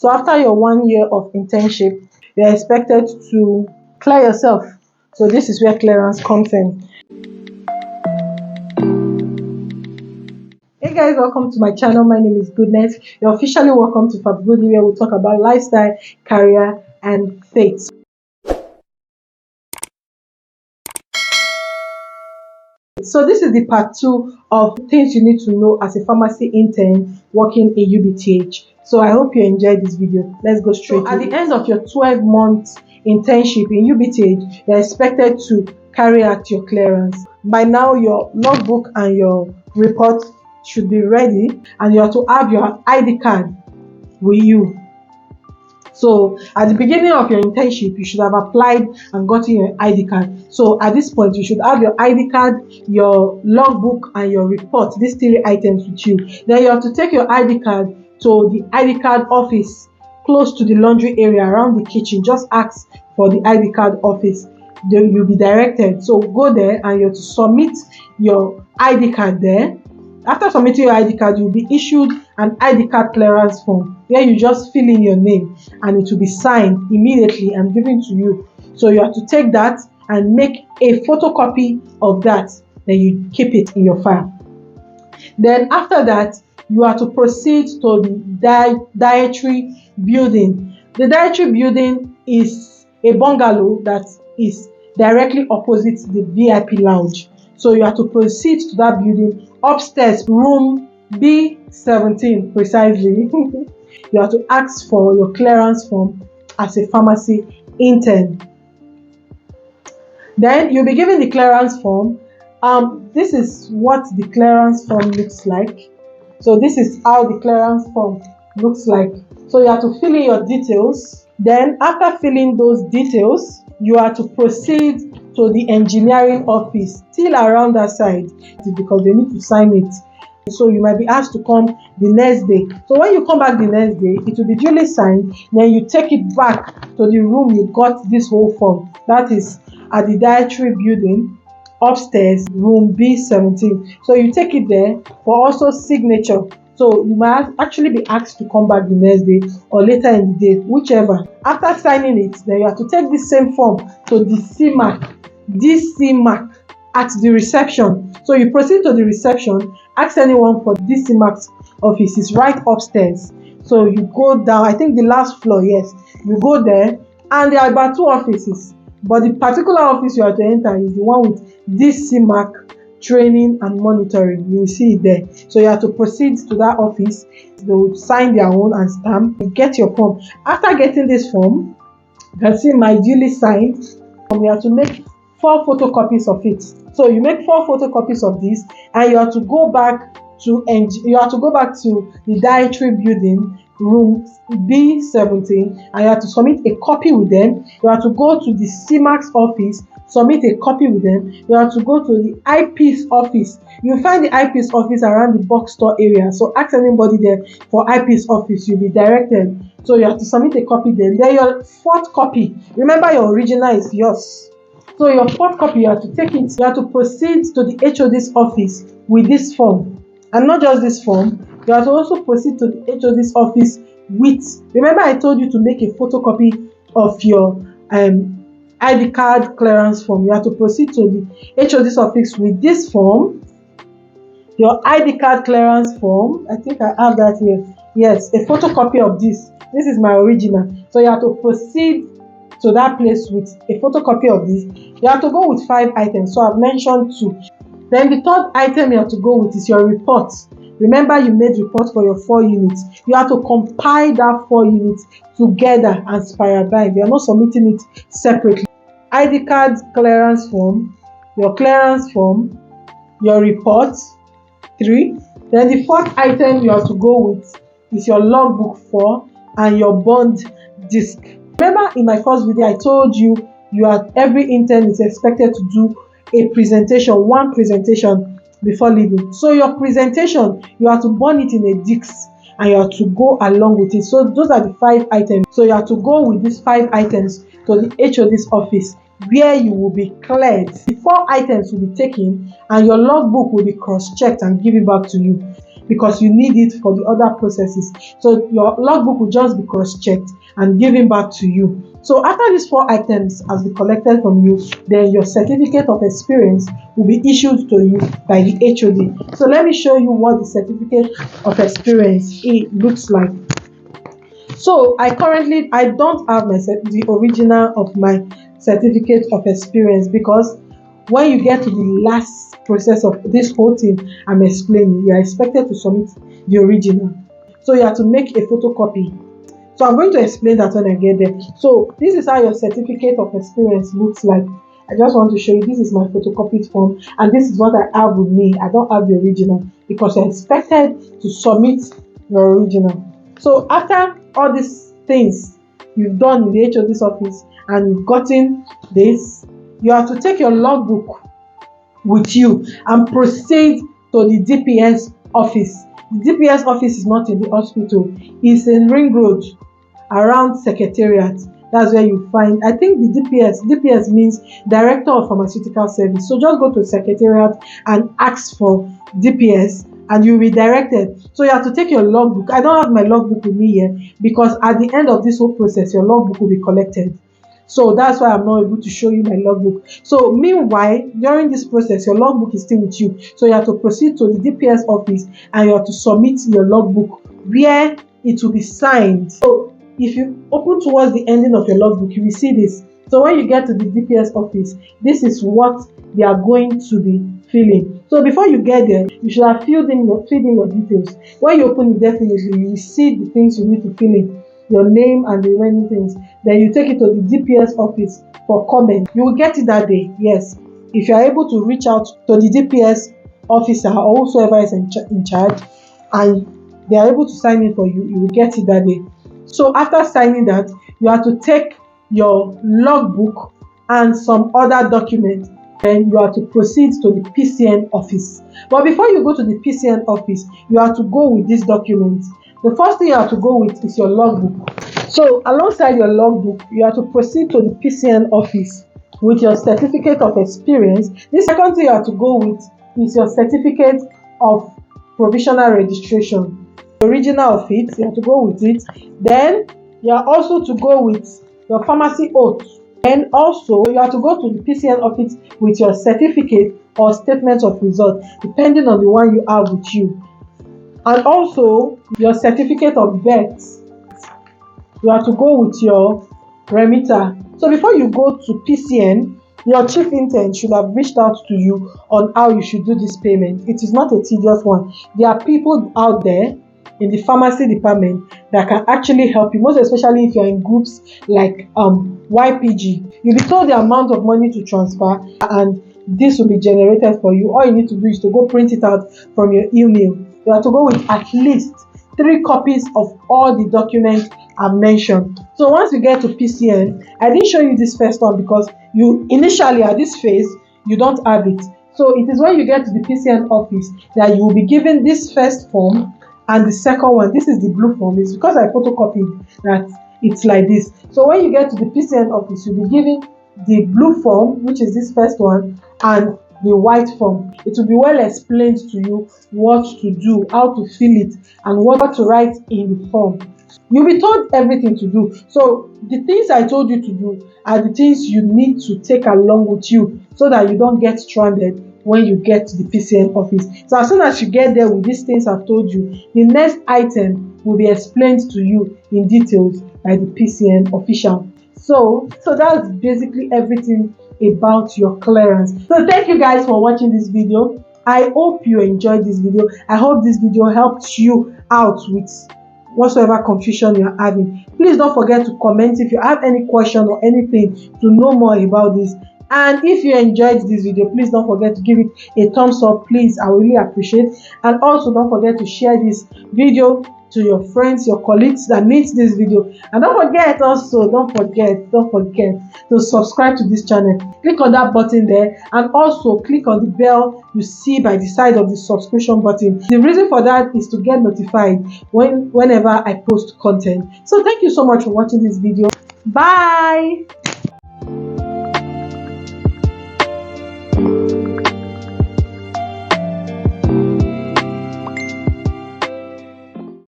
So after your 1 year of internship, you're expected to clear yourself. So this is where clearance comes in. Hey guys, welcome to my channel. My name is Goodness. You're officially welcome to Fab Goody, where we'll talk about lifestyle, career, and faith. So this is the part 2 of things you need to know as a pharmacy intern working in UBTH. So I hope you enjoyed this video. Let's go straight. So at the end of your 12-month internship in UBTH, you're expected to carry out your clearance. By now, your logbook and your report should be ready, and you have to have your ID card with you. So at the beginning of your internship, you should have applied and gotten your ID card. So at this point, you should have your ID card, your logbook, and your report, these 3 items with you. Then you have to take your ID card to the ID card office close to the laundry area around the kitchen. Just ask for the ID card office. Then you'll be directed. So go there and you have to submit your ID card there. After submitting your ID card, you'll be issued an ID card clearance form where you just fill in your name and it will be signed immediately and given to you. So you have to take that and make a photocopy of that. Then you keep it in your file. Then after that, you have to proceed to the dietary building. The dietary building is a bungalow that is directly opposite the VIP lounge. So you have to proceed to that building upstairs, room B17 precisely. You have to ask for your clearance form as a pharmacy intern. Then you'll be given the clearance form. This is what the clearance form looks like. So this is how the clearance form looks like. So you have to fill in your details. Then after filling those details, you have to proceed to the engineering office, still around that side, because they need to sign it. So you might be asked to come the next day. So when you come back the next day, it will be duly signed. Then you take it back to the room you got this whole form. That is at the dietary building, upstairs, room B17. So you take it there for also signature. So you might actually be asked to come back the next day or later in the day, whichever. After signing it, then you have to take this same form to the DCMAC at the reception. So you proceed to the reception, ask anyone for DCMAC's office. It's right upstairs. So you go down, I think the last floor, yes. You go there, and there are about 2 offices. But the particular office you have to enter is the one with DCMAC training and monitoring. You will see it there. So you have to proceed to that office. They will sign their own and stamp. You get your form. After getting this form, you can see my duly signed. You have to make 4 photocopies of it. So you make 4 photocopies of this, and you have to go back to the dietary building, room B17, and you have to submit a copy with them. You have to go to the CMAX office, submit a copy with them. You have to go to the eyepiece office. You'll find the eyepiece office around the box store area. So ask anybody there for eyepiece office, you'll be directed. So you have to submit a copy there. Then your 4th copy, remember your original is yours. So your 4th copy, you have to take it. You have to proceed to the HOD's office with this form. And not just this form, you have to also proceed to the HOD's office with, remember I told you to make a photocopy of your ID card clearance form. You have to proceed to the HOD's office with this form, your ID card clearance form. I think I have that here. Yes, a photocopy of this. This is my original. So you have to proceed to that place with a photocopy of this. You have to go with 5 items. So I've mentioned 2. Then the 3rd item you have to go with is your report. Remember you made report for your 4 units. You have to compile that 4 units together and spiral bind. You are not submitting it separately. ID card clearance form, your clearance form, your report, 3. Then the 4th item you have to go with is your logbook 4 and your bond disc. Remember in my first video I told you every intern is expected to do one presentation before leaving. So your presentation, you have to burn it in a disc and you have to go along with it. So those are the 5 items. So you have to go with these 5 items to the HOD's office where you will be cleared. The 4 items will be taken and your logbook will be cross-checked and given back to you. because you need it for the other processes. So your logbook will just be cross-checked and given back to you. So after these 4 items has been collected from you, then your certificate of experience will be issued to you by the HOD. So let me show you what the certificate of experience looks like. So I don't have the original of my certificate of experience, because when you get to the last process of this whole thing I'm explaining, you are expected to submit the original. So you have to make a photocopy. So I'm going to explain that when I get there. So this is how your certificate of experience looks like. I just want to show you, this is my photocopied form, and this is what I have with me. I don't have the original because you're expected to submit your original. So after all these things you've done in the HOD's office and you've gotten this, you have to take your logbook with you and proceed to the DPS office. The DPS office is not in the hospital, it's in Ring Road around Secretariat. That's where you find, I think, the DPS means Director of Pharmaceutical Service. So just go to Secretariat and ask for DPS and you'll be directed. So you have to take your logbook. I don't have my logbook with me here because at the end of this whole process, your logbook will be collected. So that's why I'm not able to show you my logbook. So meanwhile, during this process, your logbook is still with you. So you have to proceed to the DPS office and you have to submit your logbook where it will be signed. So if you open towards the ending of your logbook, you will see this. So when you get to the DPS office, this is what they are going to be filling. So before you get there, you should have filled in your details. When you open it, definitely you will see the things you need to fill in, your name and the remaining things. Then you take it to the DPS office for comment. You will get it that day, yes. If you are able to reach out to the DPS officer or whosoever is in charge and they are able to sign it for you, you will get it that day. So after signing that, you have to take your logbook and some other documents, and you have to proceed to the PCN office. But before you go to the PCN office, you have to go with these documents. The first thing you have to go with is your logbook. So alongside your logbook, you have to proceed to the PCN office with your certificate of experience. The second thing you have to go with is your certificate of provisional registration. The original of it, you have to go with it. Then you are also to go with your pharmacy oath. And also you have to go to the PCN office with your certificate or statement of result, depending on the one you have with you. And also your certificate of birth. You have to go with your remitter. So before you go to PCN, your chief intern should have reached out to you on how you should do this payment. It is not a tedious one. There are people out there in the pharmacy department that can actually help you, most especially if you're in groups like YPG. You'll be told the amount of money to transfer and this will be generated for you. All you need to do is to go print it out from your email. You have to go with at least 3 copies of all the documents I've mentioned. So once you get to PCN, I didn't show you this first one because you initially at this phase you don't have it. So it is when you get to the PCN office that you will be given this first form and the second one. This is the blue form. It's because I photocopied that it's like this. So when you get to the PCN office, you'll be given the blue form, which is this first one, and the white form. It will be well explained to you what to do, how to fill it, and what to write in the form. You'll be told everything to do. So the things I told you to do are the things you need to take along with you so that you don't get stranded when you get to the PCN office. So as soon as you get there with these things I've told you, the next item will be explained to you in details by the PCN official. So that's basically everything about your clearance. So thank you guys for watching this video. I hope you enjoyed this video. I hope this video helped you out with whatsoever confusion you're having. Please don't forget to comment if you have any question or anything to know more about this. And if you enjoyed this video, please don't forget to give it a thumbs up. Please, I really appreciate. And also don't forget to share this video to your friends, your colleagues that needs this video. And don't forget to subscribe to this channel. Click on that button there and also click on the bell you see by the side of the subscription button. The reason for that is to get notified whenever I post content. So thank you so much for watching this video. Bye.